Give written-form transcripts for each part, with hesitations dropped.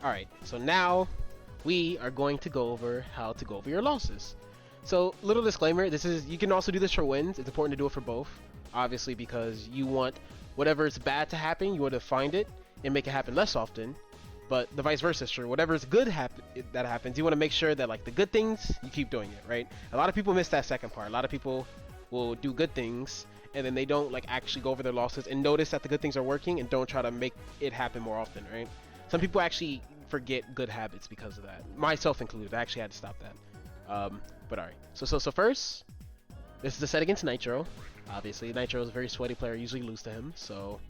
Alright, so now we are going to go over how to go over your losses. So, little disclaimer, you can also do this for wins. It's important to do it for both, obviously, because you want whatever is bad to happen, you want to find it and make it happen less often. But the vice versa is true. Whatever is good that happens, you want to make sure that like the good things, you keep doing it, right? A lot of people miss that second part. A lot of people will do good things and then they don't like actually go over their losses and notice that the good things are working and don't try to make it happen more often, right? Some people actually forget good habits because of that, myself included. I actually had to stop that. But alright, so first, this is a set against Nitro. Obviously, Nitro is a very sweaty player. I usually lose to him, so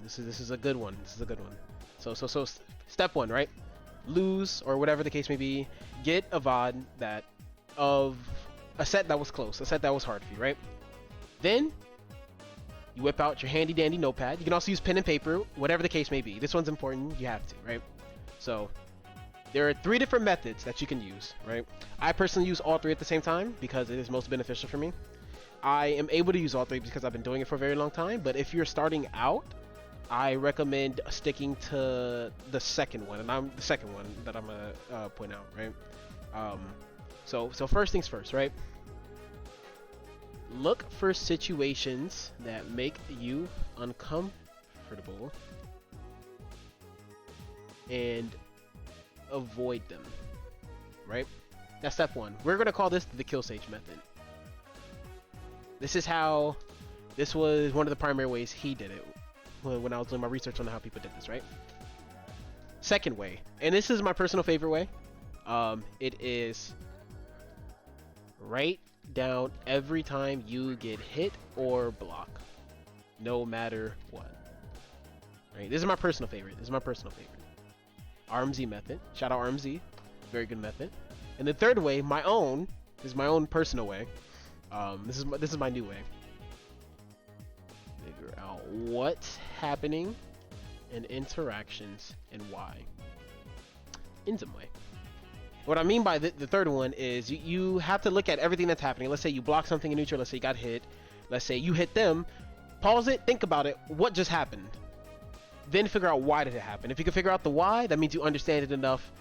this is a good one. This is a good one. So step one, right? Lose or whatever the case may be. Get a VOD that of a set that was close, a set that was hard for you, right? Then you whip out your handy dandy notepad. You can also use pen and paper, whatever the case may be. This one's important. You have to, right? So there are 3 different methods that you can use, right? I personally use all 3 at the same time because it is most beneficial for me. I am able to use all 3 because I've been doing it for a very long time, but if you're starting out, I recommend sticking to the second one, and I'm the second one that I'm gonna point out, right? So first things first, right? Look for situations that make you uncomfortable and avoid them, right? That's step 1. We're gonna call this the kill stage method. This was one of the primary ways he did it when I was doing my research on how people did this, right? Second way, and this is my personal favorite way, it is write down every time you get hit or block, no matter what. Right? This is my personal favorite. RMZ method. Shout out RMZ. Very good method. And the third way, this is my own personal way. This is my new way. Figure out what's happening in interactions and why. Inzem way. What I mean by the third one is you have to look at everything that's happening. Let's say you block something in neutral. Let's say you got hit. Let's say you hit them. Pause it. Think about it. What just happened? Then figure out why did it happen. If you can figure out the why, that means you understand it enough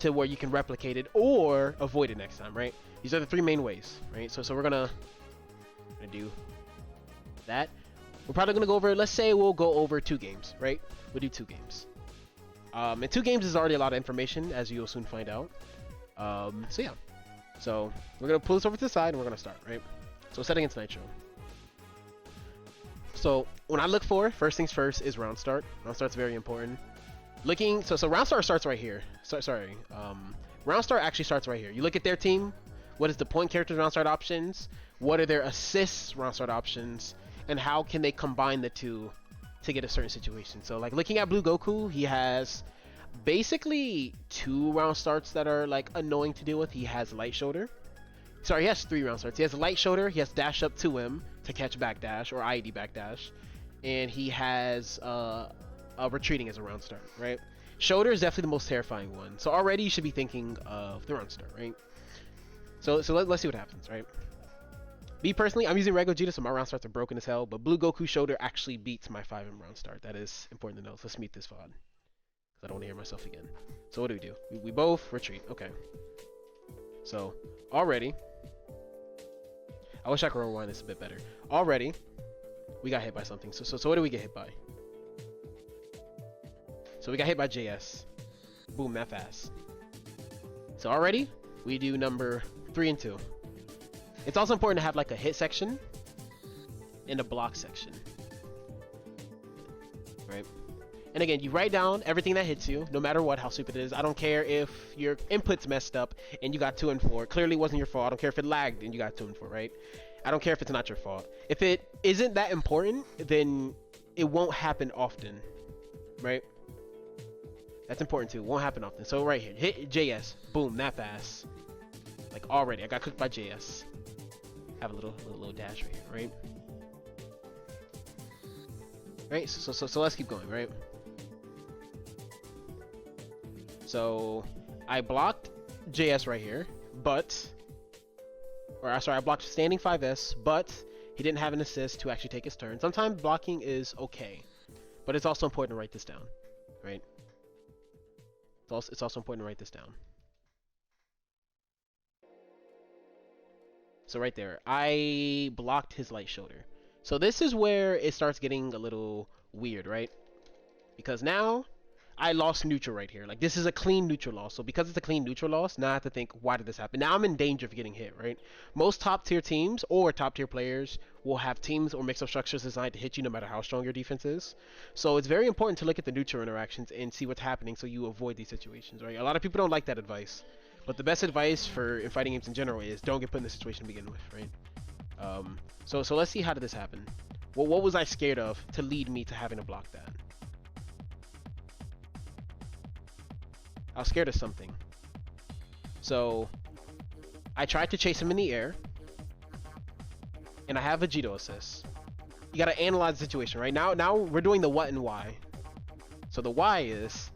to where you can replicate it or avoid it next time, right? These are the 3 main ways, right? So we're gonna do that. We're probably gonna go over. Let's say we'll go over 2 games, right? We'll do 2 games. And 2 games is already a lot of information, as you'll soon find out. So yeah. So we're gonna pull this over to the side and we're gonna start, right? So set against Nitro. So when I look for, first things first is round start. Round start's very important. So round start starts right here. Round start actually starts right here. You look at their team. What is the point character's round start options? What are their assists round start options? And how can they combine the 2 to get a certain situation? So like looking at Blue Goku, he has basically 2 round starts that are like annoying to deal with. He has light shoulder. Sorry, he has 3 round starts. He has light shoulder. He has dash up to him to catch backdash or IED backdash, and he has retreating as a round start, right? Shoulder is definitely the most terrifying one. So already you should be thinking of the round start, right? So let's see what happens, right? Me personally, I'm using Red Gogeta, so my round starts are broken as hell, but Blue Goku shoulder actually beats my 5M round start. That is important to know. So let's meet this VOD, because I don't want to hear myself again. So what do? We both retreat. Okay. So already, I wish I could rewind this a bit better. Already, we got hit by something. So what did we get hit by? So we got hit by JS. Boom, that fast. So already, we do number 3 and 2. It's also important to have like a hit section and a block section, right? And again, you write down everything that hits you, no matter what, how stupid it is. I don't care if your input's messed up and you got 2 and 4. Clearly wasn't your fault. I don't care if it lagged and you got 2 and 4, right? I don't care if it's not your fault. If it isn't that important, then it won't happen often, right? That's important too. It won't happen often. So right here, hit JS. Boom, that fast. Like already, I got cooked by JS. Have a little dash right here, right? Right. So let's keep going, right? So I blocked JS right here, I blocked standing 5S, but he didn't have an assist to actually take his turn. Sometimes blocking is okay, but it's also important to write this down, right? it's also important to write this down. So right there, I blocked his light shoulder. So this is where it starts getting a little weird, right? Because now I lost neutral right here. Like, this is a clean neutral loss. So because it's a clean neutral loss, now I have to think, why did this happen? Now I'm in danger of getting hit, right? Most top tier teams or top tier players will have teams or mix-up structures designed to hit you no matter how strong your defense is. So it's very important to look at the neutral interactions and see what's happening so you avoid these situations, right? A lot of people don't like that advice. But the best advice for in fighting games in general is don't get put in this situation to begin with, right? So let's see, how did this happen? What was I scared of to lead me to having to block that? I was scared of something. So I tried to chase him in the air, and I have Vegito assist. You gotta analyze the situation, right? Now we're doing the what and why. So the why is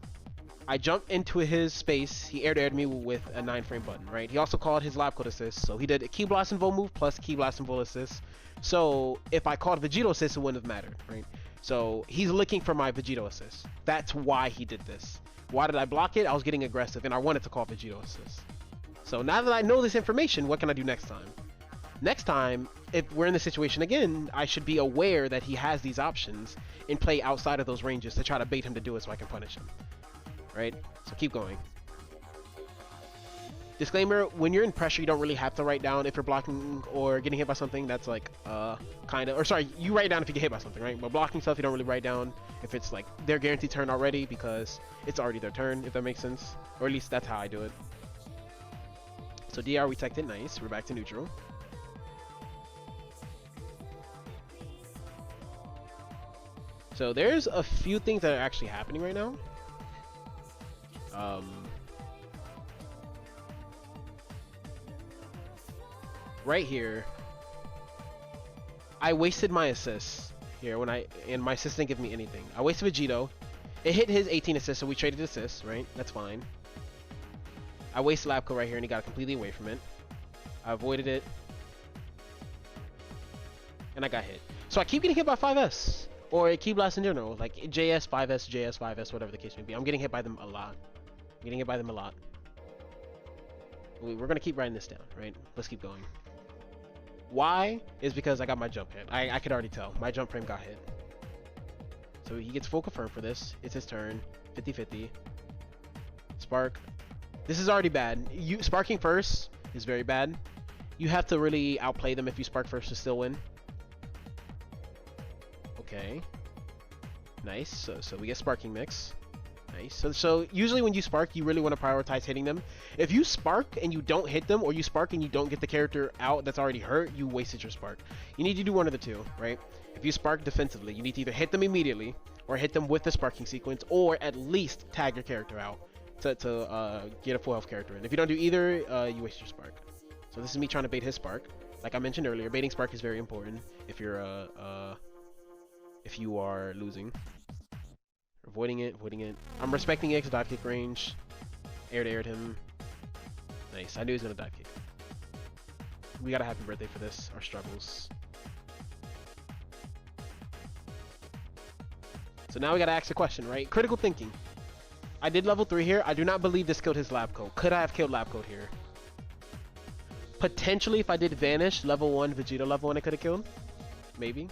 I jumped into his space. He aired me with a 9-frame button, right? He also called his lab code assist, so he did a Ki Blast and Volt move plus Ki Blast and Volt assist. So if I called Vegito assist, it wouldn't have mattered, right? So he's looking for my Vegito assist. That's why he did this. Why did I block it? I was getting aggressive, and I wanted to call Vegito assist. So now that I know this information, what can I do next time? Next time, if we're in this situation again, I should be aware that he has these options and play outside of those ranges to try to bait him to do it so I can punish him. Right? So keep going. Disclaimer, when you're in pressure, you don't really have to write down if you're blocking or getting hit by something. That's like, kind of, or sorry, you write down if you get hit by something, right? But blocking stuff, you don't really write down if it's like their guaranteed turn already because it's already their turn, if that makes sense. Or at least that's how I do it. So DR, we teched it, nice. We're back to neutral. So there's a few things that are actually happening right now. Right here, I wasted my assists here and my assist didn't give me anything. I wasted Vegito. It hit his 18 assists, so we traded assists, right? That's fine. I wasted Labco right here, and he got completely away from it. I avoided it, and I got hit. So I keep getting hit by 5S or Ki Blast in general, like JS 5S, JS 5S, whatever the case may be. I'm getting hit by them a lot. I'm getting hit by them a lot. We're gonna keep writing this down, right? Let's keep going. Why is because I got my jump hit. I could already tell. My jump frame got hit. So he gets full confirm for this. It's his turn. 50-50. Spark. This is already bad. Sparking first is very bad. You have to really outplay them if you spark first to still win. Okay. Nice. So we get sparking mix. Nice. So usually when you spark, you really want to prioritize hitting them. If you spark and you don't hit them, or you spark and you don't get the character out that's already hurt, you wasted your spark. You need to do one of the two, right? If you spark defensively, you need to either hit them immediately, or hit them with the sparking sequence, or at least tag your character out to get a full health character in. If you don't do either, you waste your spark. So this is me trying to bait his spark. Like I mentioned earlier, baiting spark is very important if you're if you are losing. Avoiding it. I'm respecting X dive kick range. Aired him. Nice. I knew he was gonna dive kick. We got a happy birthday for this. Our struggles. So now we gotta ask a question, right? Critical thinking. I did level 3 here. I do not believe this killed his lab code. Could I have killed lab code here? Potentially, if I did vanish level 1, Vegeta level 1, I could have killed. Maybe.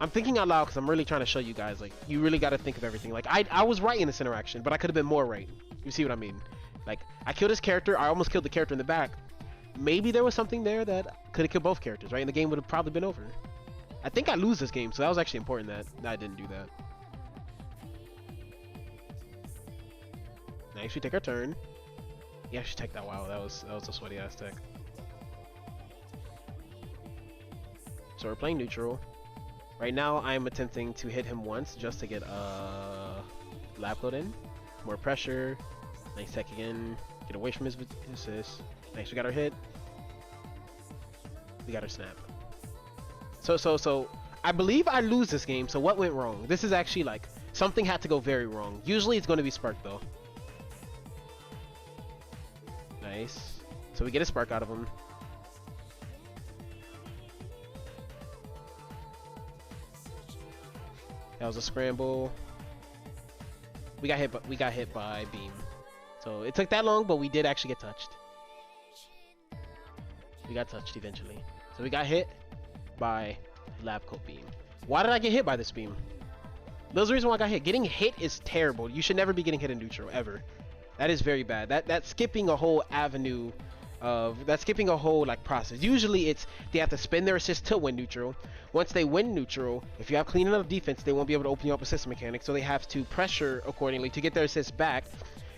I'm thinking out loud because I'm really trying to show you guys, like, you really got to think of everything. Like, I was right in this interaction, but I could have been more right. You see what I mean? Like, I killed his character. I almost killed the character in the back. Maybe there was something there that could have killed both characters, right? And the game would have probably been over. I think I lose this game, so that was actually important that I didn't do that. Nice, we take our turn. Yeah, she teched that. Wow, that was a sweaty ass tech. So we're playing neutral. Right now, I'm attempting to hit him once just to get lab code in. More pressure. Nice tech again. Get away from his assist. Nice, we got our hit. We got our snap. So I believe I lose this game. So what went wrong? This is actually like something had to go very wrong. Usually it's going to be spark though. Nice. So we get a spark out of him. That was a scramble. We got hit by beam. So it took that long, but we did actually get touched. We got touched eventually. So we got hit by lab coat beam. Why did I get hit by this beam? There's the reason why I got hit. Getting hit is terrible. You should never be getting hit in neutral ever. That is very bad. That's skipping a whole avenue of that's skipping a whole like process. Usually it's they have to spend their assist to win neutral. Once they win neutral, if you have clean enough defense, they won't be able to open you up assist mechanics, so they have to pressure accordingly to get their assist back.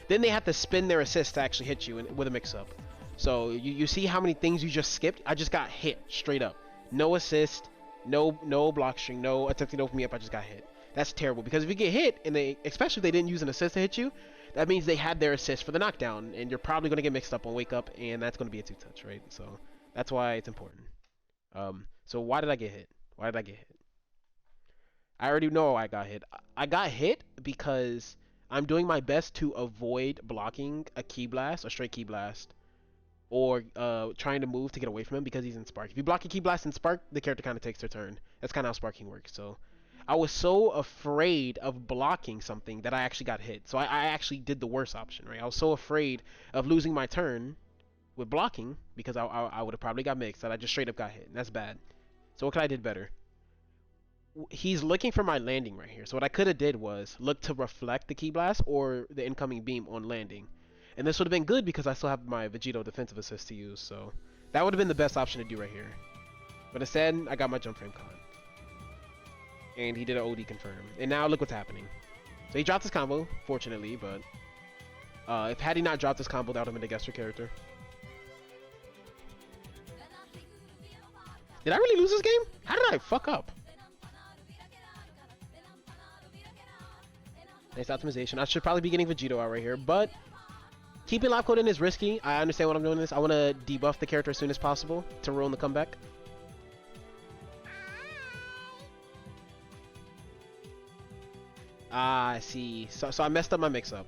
Then they have to spend their assist to actually hit you with a mix-up. So you see how many things you just skipped? I just got hit straight up. No assist, no block string, no attempting to open me up. I just got hit. That's terrible because if you get hit and especially if they didn't use an assist to hit you, that means they had their assist for the knockdown, and you're probably going to get mixed up on wake up, and that's going to be a 2-touch, right? So that's why it's important. So why did I get hit? Why did I get hit? I already know I got hit. I got hit because I'm doing my best to avoid blocking a key blast, a straight key blast, or trying to move to get away from him because he's in Spark. If you block a key blast in Spark, the character kind of takes their turn. That's kind of how sparking works. So I was so afraid of blocking something that I actually got hit. So I actually did the worst option, right? I was so afraid of losing my turn with blocking because I would have probably got mixed that I just straight up got hit, and that's bad. So what could I did better? He's looking for my landing right here. So what I could have did was look to reflect the key blast or the incoming beam on landing. And this would have been good because I still have my Vegito defensive assist to use. So that would have been the best option to do right here. But instead, I got my jump frame con. And he did an OD confirm. And now look what's happening. So he dropped his combo, fortunately, but if had he not dropped his combo, that would have been a Gesture character. Did I really lose this game? How did I fuck up? Nice optimization. I should probably be getting Vegito out right here, but keeping lab code in is risky. I understand what I'm doing this. I want to debuff the character as soon as possible to ruin the comeback. Ah, I see. So I messed up my mix-up.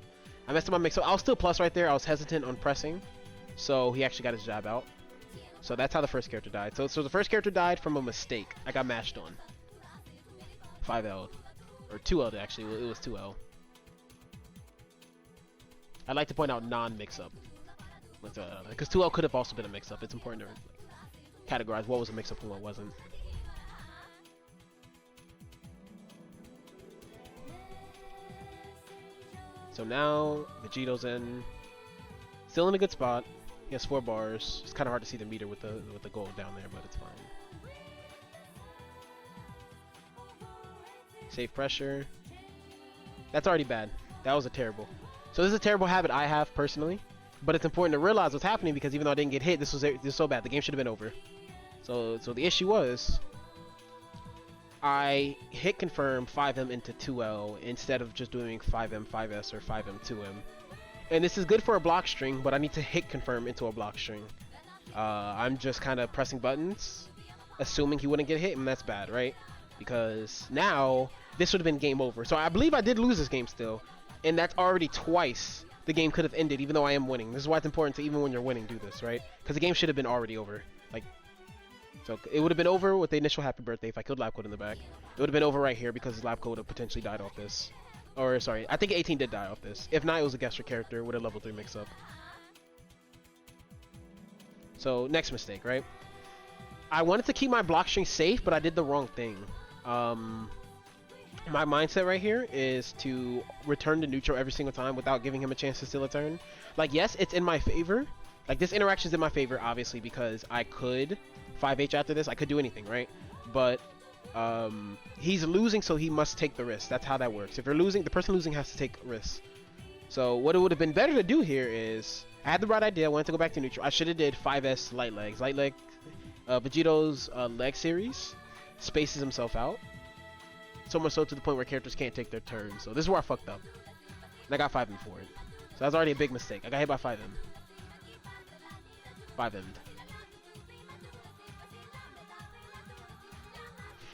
I was still plus right there. I was hesitant on pressing. So he actually got his jab out. So that's how the first character died. So the first character died from a mistake. I got mashed on. 5L. Or 2L actually. It was 2L. I'd like to point out non-mix-up. Because 2L could have also been a mix-up. It's important to categorize what was a mix-up and what wasn't. So now Vegito's in, still in a good spot. He has 4 bars. It's kind of hard to see the meter with the gold down there, but it's fine. Safe pressure. That's already bad. That was a terrible. So this is a terrible habit I have personally, but it's important to realize what's happening because even though I didn't get hit, this was so bad. The game should have been over. So the issue was I hit confirm 5M into 2L instead of just doing 5M 5S or 5M 2M. And this is good for a block string, but I need to hit confirm into a block string. I'm just kind of pressing buttons, assuming he wouldn't get hit, and that's bad, right? Because now this would have been game over. So I believe I did lose this game still, and that's already twice the game could have ended, even though I am winning. This is why it's important to, even when you're winning, do this, right? Because the game should have been already over. Like, so it would have been over with the initial happy birthday if I killed Lab Code in the back. It would have been over right here because Lab Code would have potentially died off this. Or, sorry, I think 18 did die off this. If not, it was a Gesture character with a level 3 mix-up. So, next mistake, right? I wanted to keep my block string safe, but I did the wrong thing. My mindset right here is to return to neutral every single time without giving him a chance to steal a turn. Like, yes, it's in my favor. Like, this interaction is in my favor, obviously, because I could 5H after this. I could do anything, right? But he's losing, so he must take the risk. That's how that works. If you're losing, the person losing has to take risks. So what it would have been better to do here is, I had the right idea. I wanted to go back to neutral. I should have did 5S light legs. Light leg, Vegito's leg series spaces himself out. So much so to the point where characters can't take their turn. So this is where I fucked up. And I got 5M for it. So that's already a big mistake. I got hit by 5M. 5M.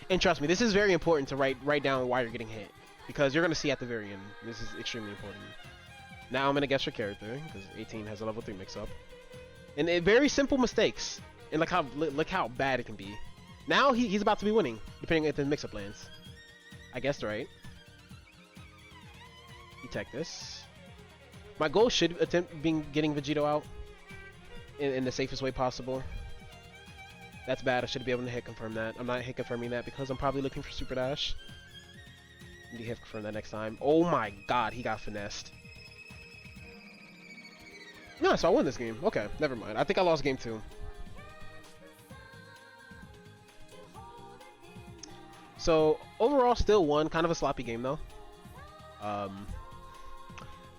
And trust me, this is very important to write down why you're getting hit. Because you're going to see at the very end. This is extremely important. Now I'm going to guess your character. Because 18 has a level 3 mix-up. And very simple mistakes. And look how bad it can be. Now he's about to be winning. Depending if the mix-up lands. I guessed right. detect this. My goal should attempt getting Vegito out in the safest way possible. That's bad. I should be able to hit confirm that. I'm not hit confirming that because I'm probably looking for Super Dash. Need to hit confirm that next time. Oh my god, he got finessed. No, so I won this game. Okay, never mind. I think I lost game 2. So overall, still won. Kind of a sloppy game though.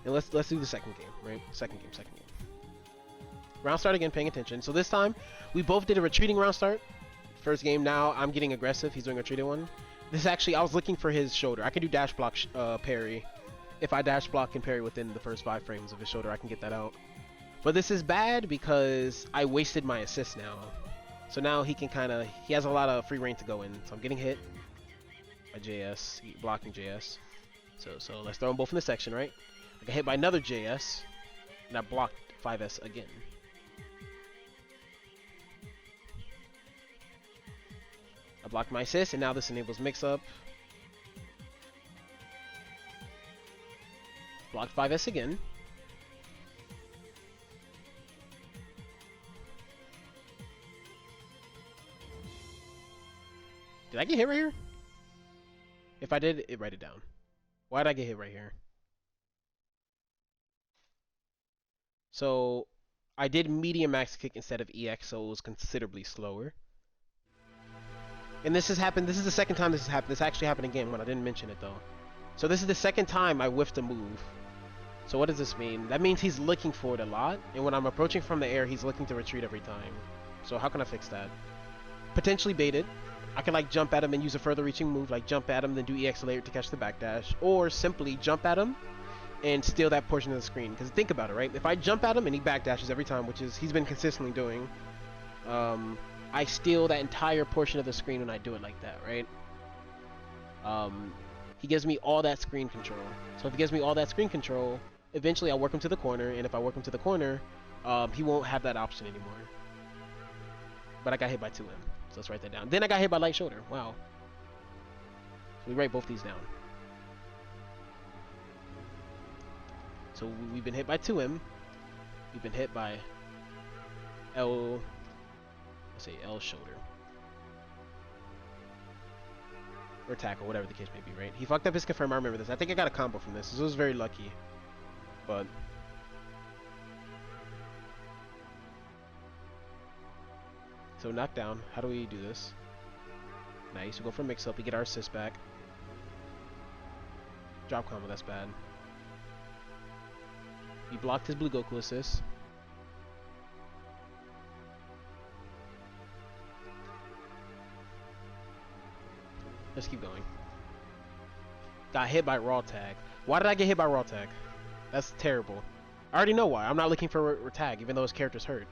And let's do the second game, right? Second game. Round start again, paying attention. So this time, we both did a retreating round start. First game, now I'm getting aggressive. He's doing a retreating one. This is actually, I was looking for his shoulder. I can do dash block parry. If I dash block and parry within the first 5 frames of his shoulder, I can get that out. But this is bad because I wasted my assist now. So now he can he has a lot of free reign to go in. So I'm getting hit by JS, blocking JS. So let's throw them both in the section, right? I got hit by another JS, and I blocked 5S again. I blocked my assist, and now this enables mix-up. Blocked 5S again. Did I get hit right here? If I did, write it down. Why did I get hit right here? So, I did medium max kick instead of EX, so it was considerably slower. And this has happened. This is the second time this has happened. This actually happened again when I didn't mention it though. So this is the second time I whiffed a move. So what does this mean? That means he's looking for it a lot, and when I'm approaching from the air, he's looking to retreat every time. So how can I fix that? Potentially bait it. I can like jump at him and use a further reaching move, like jump at him, then do EX layer to catch the backdash, or simply jump at him and steal that portion of the screen. Because think about it, right? If I jump at him and he backdashes every time, which is he's been consistently doing, I steal that entire portion of the screen when I do it like that, right? He gives me all that screen control. So if he gives me all that screen control, eventually I'll work him to the corner, and if I work him to the corner, he won't have that option anymore. But I got hit by 2M, so let's write that down. Then I got hit by light shoulder. Wow. So we write both these down. So we've been hit by 2M. We've been hit by L shoulder. Or tackle, whatever the case may be, right? He fucked up his confirm, I remember this. I think I got a combo from this. This was very lucky. But so knockdown. How do we do this? Nice. We go for mix up. We get our assist back. Drop combo. That's bad. He blocked his blue Goku assist. Let's keep going. Got hit by raw tag. Why did I get hit by raw tag? That's terrible. I already know why. I'm not looking for a tag, even though his character's hurt.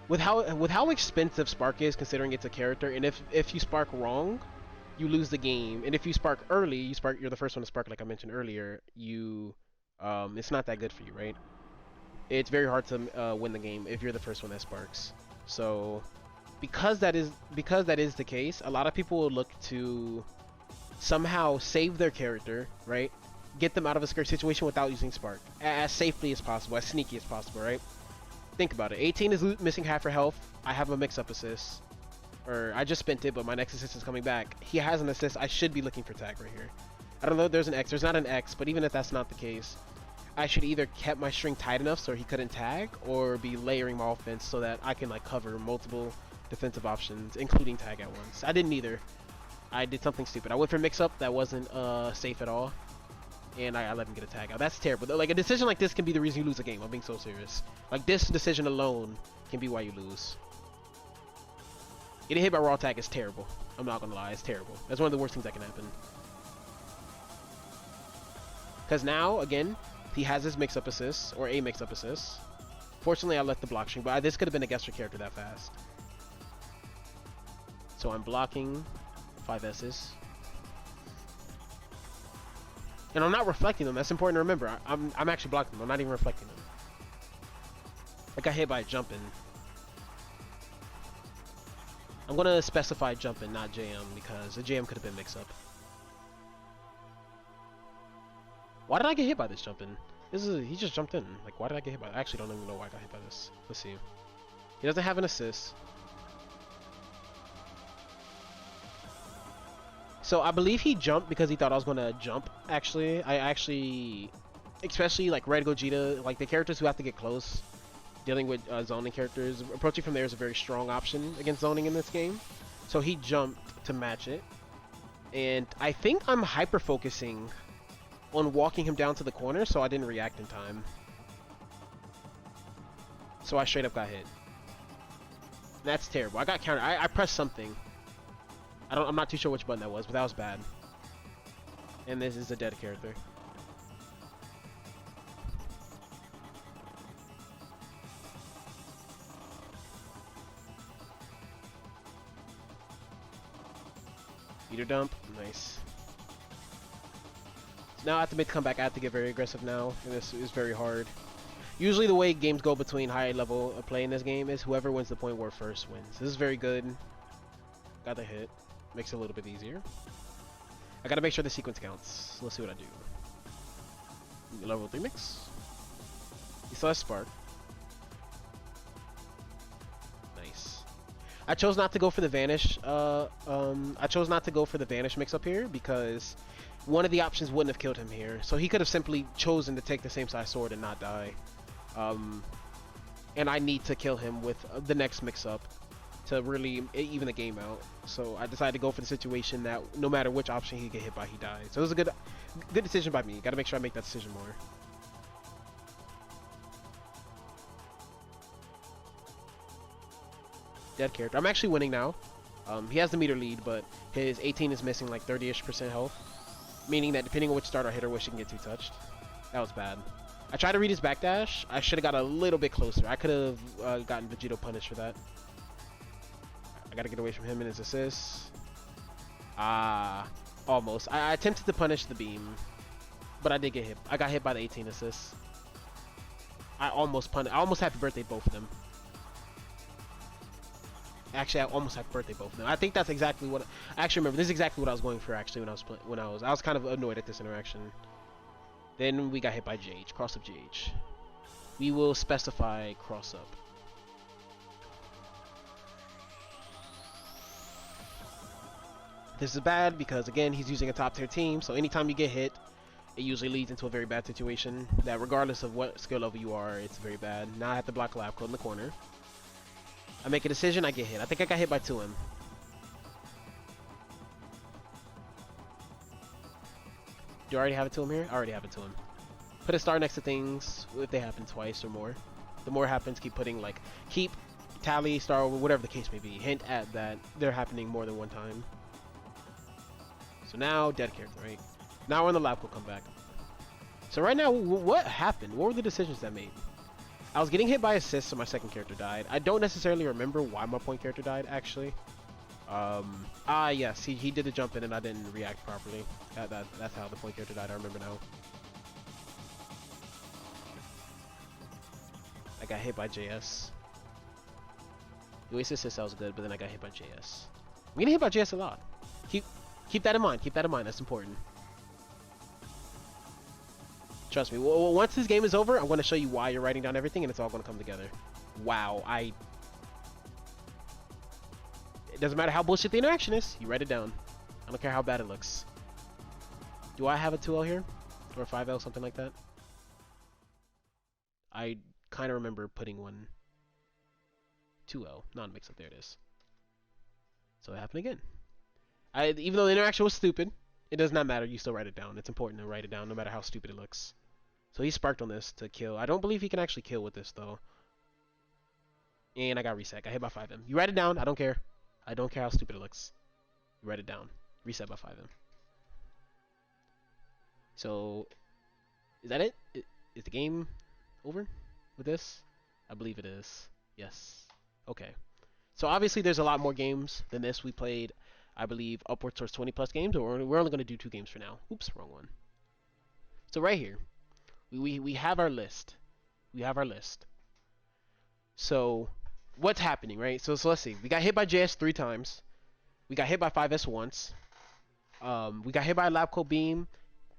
With how expensive Spark is, considering it's a character, and if you spark wrong, you lose the game. And if you spark early, you're the first one to spark, like I mentioned earlier. It's not that good for you, right? It's very hard to win the game if you're the first one that sparks. So, because that is the case, a lot of people will look to somehow save their character, right? Get them out of a scarce situation without using Spark as safely as possible, as sneaky as possible, right? Think about it. 18 is missing half her health. I have a mix-up assist, or I just spent it, but my next assist is coming back. He has an assist. I should be looking for tag right here. I don't know if there's an X. There's not an X, but even if that's not the case, I should either kept my string tight enough so he couldn't tag, or be layering my offense so that I can like cover multiple defensive options, including tag at once. I didn't either. I did something stupid. I went for mix-up that wasn't safe at all, and I let him get a tag out. That's terrible. Like, a decision like this can be the reason you lose a game. I'm being so serious. Like, this decision alone can be why you lose. Getting hit by raw tag is terrible. I'm not gonna lie, it's terrible. That's one of the worst things that can happen. Because now, again, he has his mix-up assist, or a mix-up assist. Fortunately, I left the block string, but this could have been a Gesture character that fast. So I'm blocking 5S's. And I'm not reflecting them. That's important to remember. I'm actually blocking them. I'm not even reflecting them. I got hit by jumping. I'm gonna specify jumping, not JM, because the JM could have been mixed up. Why did I get hit by this jumping? He just jumped in. Like, why did I get hit by? I actually don't even know why I got hit by this. Let's see. He doesn't have an assist. So I believe he jumped because he thought I was gonna jump. Actually, especially like Red Gogeta, like the characters who have to get close, dealing with zoning characters, approaching from there is a very strong option against zoning in this game. So he jumped to match it, and I think I'm hyper focusing on walking him down to the corner, so I didn't react in time. So I straight up got hit. That's terrible. I got countered. I pressed something. I'm not too sure which button that was, but that was bad. And this is a dead character. Meter dump, nice. Now I have to make the comeback. I have to get very aggressive now, and this is very hard. Usually the way games go between high level of play in this game is whoever wins the point war first wins. This is very good. Got the hit. Makes it a little bit easier. I gotta make sure the sequence counts. Let's see what I do. Level 3 mix. He still has Spark. Nice. I chose not to go for the Vanish. I chose not to go for the Vanish mix up here because one of the options wouldn't have killed him here. So he could have simply chosen to take the same size sword and not die. And I need to kill him with the next mix up to really even the game out. So I decided to go for the situation that no matter which option he get hit by, he died. So it was a good decision by me. Got to make sure I make that decision more. Dead character. I'm actually winning now. He has the meter lead, but his 18 is missing like 30-ish% health, meaning that depending on which start or hit or wish, he can get two touched. That was bad. I tried to read his backdash. I should have got a little bit closer. I could have gotten Vegito punished for that. I gotta get away from him and his assists. Almost. I attempted to punish the beam, but I did get hit. I got hit by the 18 assists. I almost happy birthday both of them. Actually, I almost happy birthday both of them. I think that's exactly what. I actually remember. This is exactly what I was going for actually when I was kind of annoyed at this interaction. Then we got hit by GH. Cross up GH. We will specify cross up. This is bad because, again, he's using a top-tier team, so anytime you get hit, it usually leads into a very bad situation that regardless of what skill level you are, it's very bad. Now I have to block lab code in the corner. I make a decision, I get hit. I think I got hit by 2M. Do I already have it to him here? I already have it to him. Put a star next to things if they happen twice or more. The more happens, keep putting, like, keep, tally, star, whatever the case may be. Hint at that they're happening more than one time. So now, dead character, right? Now we're in the lab code comeback. So right now, what happened? What were the decisions that made? I was getting hit by assists, so my second character died. I don't necessarily remember why my point character died, actually. Yes, he did the jump in and I didn't react properly. That's how the point character died, I remember now. I got hit by JS. The Oasis assist, that was good, but then I got hit by JS. I'm getting hit by JS a lot. Keep that in mind. Keep that in mind. That's important. Trust me. Once this game is over, I'm going to show you why you're writing down everything, and it's all going to come together. Wow. It doesn't matter how bullshit the interaction is. You write it down. I don't care how bad it looks. Do I have a 2L here? Or a 5L, something like that? I kind of remember putting one 2L. Non-mix up. There it is. So it happened again. Even though the interaction was stupid, it does not matter. You still write it down. It's important to write it down no matter how stupid it looks. So he sparked on this to kill. I don't believe he can actually kill with this, though. And I got reset. Got hit by 5M. You write it down. I don't care. I don't care how stupid it looks. You write it down. Reset by 5M. So, is that it? Is the game over with this? I believe it is. Yes. Okay. So obviously there's a lot more games than this. We played, I believe, upwards towards 20 plus games, or we're only going to do 2 games for now. Oops, wrong one. So right here, we have our list. We have our list. So what's happening, right? So let's see. We got hit by JS 3 times. We got hit by 5S once. We got hit by Labco Beam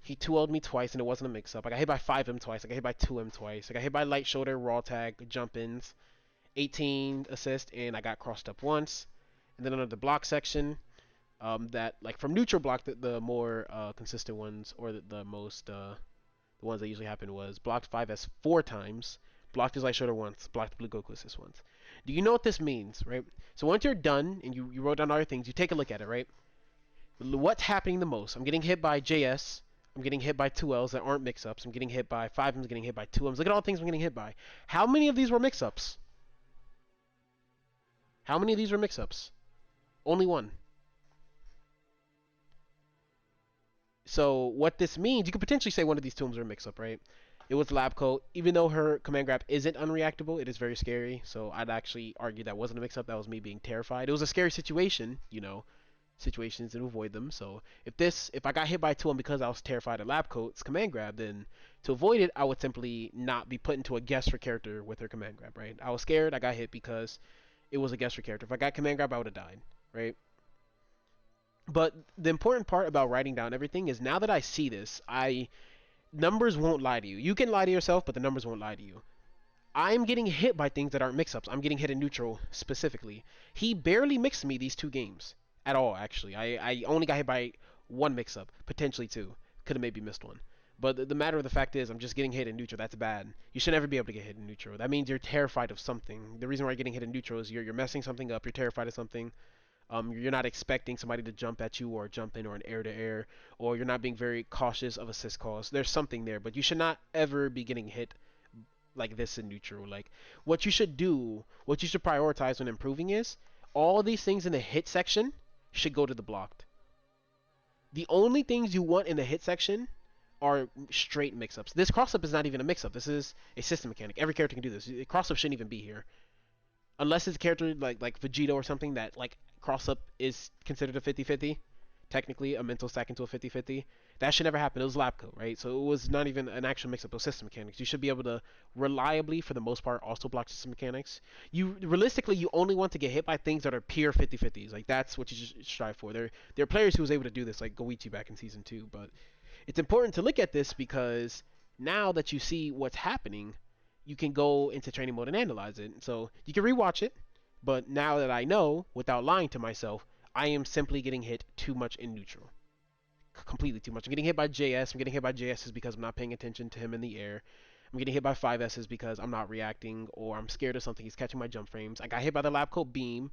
He 2L'd me twice and it wasn't a mix-up. I got hit by 5M twice. I got hit by 2M twice. I got hit by light shoulder, raw tag, jump-ins, 18 assist, and I got crossed up once. And then under the block section, that like from neutral block, the more consistent ones or the most the ones that usually happen was blocked 5S 4 times, blocked his light shoulder once, blocked blue Goku assist once. Do you know what this means, right? So once you're done and you wrote down all your things, you take a look at it, right? What's happening the most? I'm getting hit by JS. I'm getting hit by 2Ls that aren't mix-ups. I'm getting hit by 5Ms, getting hit by 2Ms. Look at all the things I'm getting hit by. How many of these were mix-ups? How many of these were mix-ups? Only one. So what this means, you could potentially say one of these 2Ms were a mix-up, right? It was lab coat. Even though her command grab isn't unreactable, it is very scary. So I'd actually argue that wasn't a mix-up. That was me being terrified. It was a scary situation, you know, situations and avoid them. So if I got hit by 2M because I was terrified of lab coat's command grab, then to avoid it, I would simply not be put into a guess for character with her command grab, right? I was scared. I got hit because it was a guess for character. If I got command grab, I would have died, right? But the important part about writing down everything is now that I see this, numbers won't lie to you. You can lie to yourself, but the numbers won't lie to you. I'm getting hit by things that aren't mix-ups. I'm getting hit in neutral specifically. He barely mixed me these 2 games at all, actually. I only got hit by 1 mix-up, potentially 2. Could have maybe missed one. But the matter of the fact is, I'm just getting hit in neutral. That's bad. You should never be able to get hit in neutral. That means you're terrified of something. The reason why you're getting hit in neutral is you're messing something up. You're terrified of something. You're not expecting somebody to jump at you or jump in or an air to air, or you're not being very cautious of assist calls. There's something there, but you should not ever be getting hit like this in neutral. Like what you should do, what you should prioritize when improving is all these things in the hit section should go to the blocked. The only things you want in the hit section are straight mix-ups. This cross-up is not even a mix-up. This is a system mechanic. Every character can do this. Cross-up shouldn't even be here. Unless it's a character like Vegeta or something that like cross-up is considered a 50-50. Technically, a mental stack into a 50-50. That should never happen. It was lab coat, right? So it was not even an actual mix-up of system mechanics. You should be able to reliably, for the most part, also block system mechanics. Realistically, you only want to get hit by things that are pure 50-50s. Like that's what you should strive for. There are players who was able to do this, like Goichi back in season 2. But it's important to look at this because now that you see what's happening, you can go into training mode and analyze it. So you can rewatch it, but now that I know, without lying to myself, I am simply getting hit too much in neutral. Completely too much. I'm getting hit by JS. I'm getting hit by JS's because I'm not paying attention to him in the air. I'm getting hit by 5S's because I'm not reacting or I'm scared of something. He's catching my jump frames. I got hit by the lab coat beam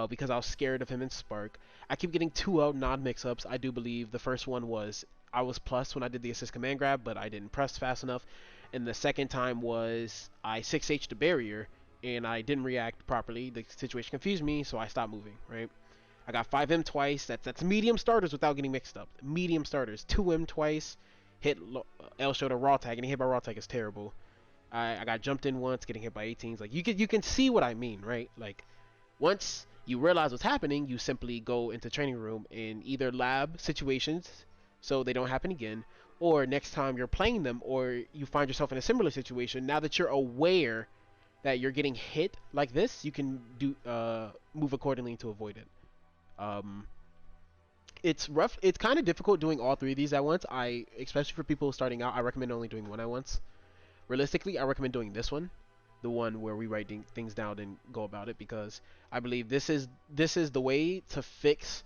because I was scared of him in Spark. I keep getting 2 non-mix-ups. I do believe the first one was I was plus when I did the assist command grab, but I didn't press fast enough. And the second time was I 6H the barrier and I didn't react properly. The situation confused me, so I stopped moving, right? I got 5M twice. That's medium starters without getting mixed up. Medium starters. 2M twice. Hit L shoulder raw tag. Getting hit by raw tag is terrible. I got jumped in once, getting hit by 18s. Like you can see what I mean, right? Like once you realize what's happening, you simply go into training room in either lab situations so they don't happen again, or next time you're playing them or you find yourself in a similar situation, now that you're aware that you're getting hit like this, you can do move accordingly to avoid it. It's rough. It's kind of difficult doing all 3 of these at once. Especially for people starting out, I recommend only doing one at once. Realistically, I recommend doing this one, the one where we write things down and go about it, because I believe this is the way to fix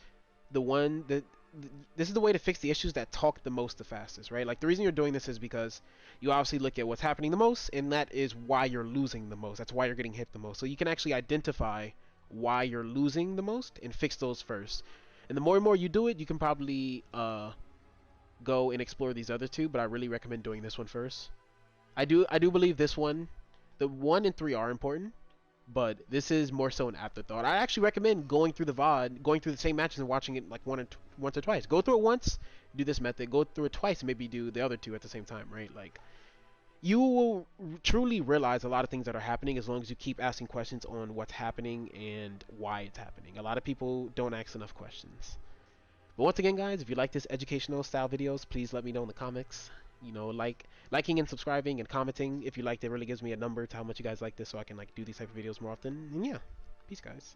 this is the way to fix the issues that talk the most the fastest, right? Like the reason you're doing this is because you obviously look at what's happening the most, and that is why you're losing the most. That's why you're getting hit the most. So you can actually identify why you're losing the most and fix those first. And the more and more you do it, you can probably go and explore these other 2, but I really recommend doing this one first. I do believe this one, the 1 and 3 are important, but this is more so an afterthought. I actually recommend going through the VOD, going through the same matches and watching it like once or twice. Go through it once, do this method. Go through it twice, and maybe do the other 2 at the same time, right? Like you will truly realize a lot of things that are happening as long as you keep asking questions on what's happening and why it's happening. A lot of people don't ask enough questions. But once again, guys, if you like this educational style videos, please let me know in the comments. You know, liking and subscribing and commenting if you liked it really gives me a number to how much you guys like this, so I can like do these type of videos more often. And yeah, peace, guys.